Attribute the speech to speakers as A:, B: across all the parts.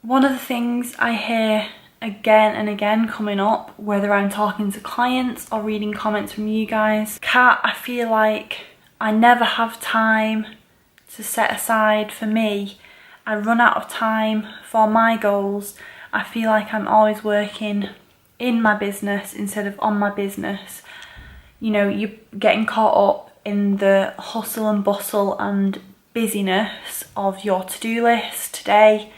A: One of the things I hear again and again coming up, whether I'm talking to clients or reading comments from you guys, Kat, I feel like I never have time to set aside for me. I run out of time for my goals. I feel like I'm always working in my business instead of on my business. You know, you're getting caught up in the hustle and bustle and busyness of your to-do list today,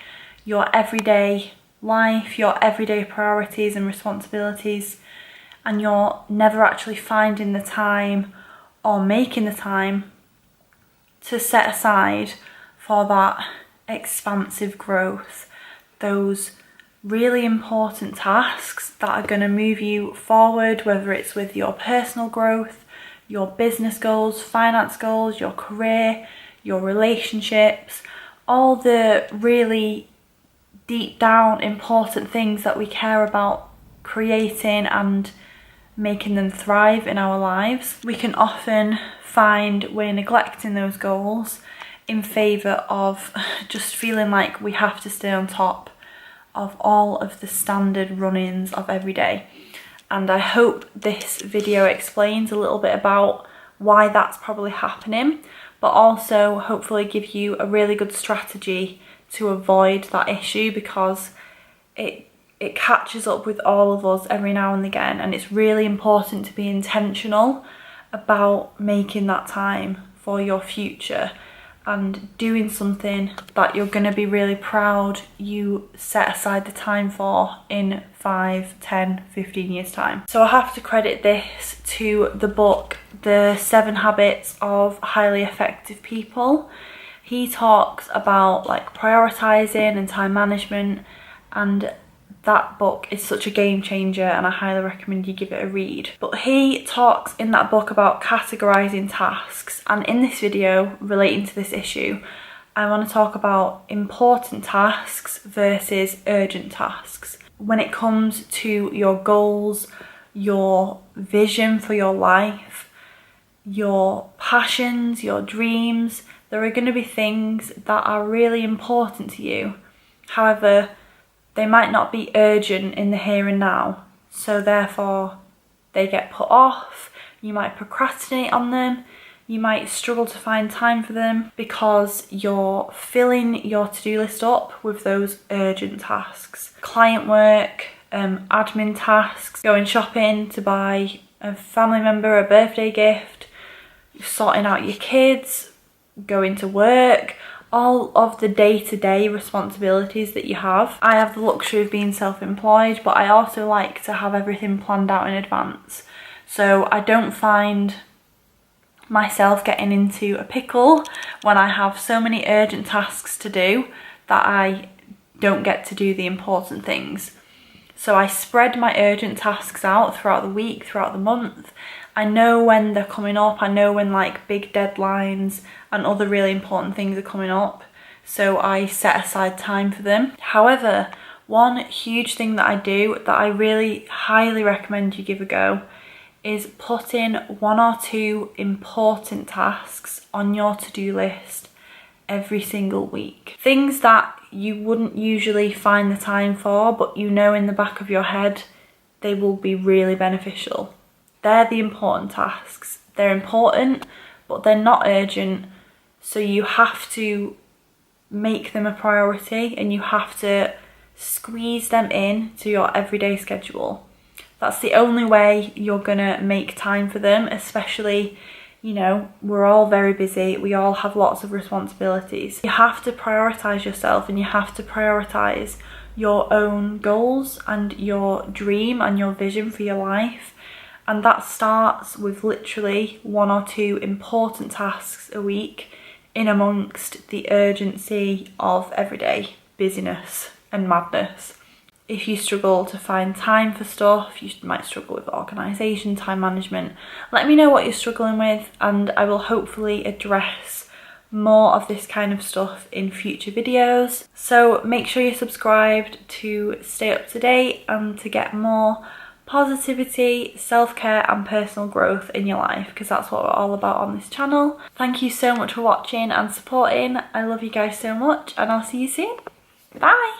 A: your everyday life, your everyday priorities and responsibilities, and you're never actually finding the time or making the time to set aside for that expansive growth, those really important tasks that are going to move you forward, whether it's with your personal growth, your business goals, finance goals, your career, your relationships, all the really deep down important things that we care about creating and making them thrive in our lives. We can often find we're neglecting those goals in favour of just feeling like we have to stay on top of all of the standard run-ins of every day. And I hope this video explains a little bit about why that's probably happening, but also hopefully give you a really good strategy to avoid that issue, because it catches up with all of us every now and again, and it's really important to be intentional about making that time for your future and doing something that you're going to be really proud you set aside the time for in 5, 10, 15 years time. So I have to credit this to the book, The 7 Habits of Highly Effective People. He talks about like prioritizing and time management, and that book is such a game changer and I highly recommend you give it a read. But he talks in that book about categorizing tasks, and in this video relating to this issue, I want to talk about important tasks versus urgent tasks. When it comes to your goals, your vision for your life, your passions, your dreams, there are going to be things that are really important to you. However, they might not be urgent in the here and now, so therefore they get put off. You might procrastinate on them. You might struggle to find time for them because you're filling your to-do list up with those urgent tasks. Client work, admin tasks, going shopping to buy a family member a birthday gift, sorting out your kids, going to work, all of the day-to-day responsibilities that you have. I have the luxury of being self-employed, but I also like to have everything planned out in advance. So I don't find myself getting into a pickle when I have so many urgent tasks to do that I don't get to do the important things. So I spread my urgent tasks out throughout the week, throughout the month. I know when they're coming up. I know when like big deadlines and other really important things are coming up. So I set aside time for them. However, one huge thing that I do that I really highly recommend you give a go is putting 1 or 2 important tasks on your to-do list every single week. Things that you wouldn't usually find the time for, but you know in the back of your head they will be really beneficial. They're the important tasks. They're important, but they're not urgent. So you have to make them a priority and you have to squeeze them in to your everyday schedule. That's the only way you're gonna make time for them, especially, you know, we're all very busy. We all have lots of responsibilities. You have to prioritize yourself and you have to prioritize your own goals and your dream and your vision for your life. And that starts with literally 1 or 2 important tasks a week in amongst the urgency of everyday busyness and madness. If you struggle to find time for stuff, you might struggle with organisation, time management, let me know what you're struggling with and I will hopefully address more of this kind of stuff in future videos. So make sure you're subscribed to stay up to date and to get more positivity, self-care and personal growth in your life, because that's what we're all about on this channel. Thank you so much for watching and supporting. I love you guys so much and I'll see you soon. Bye!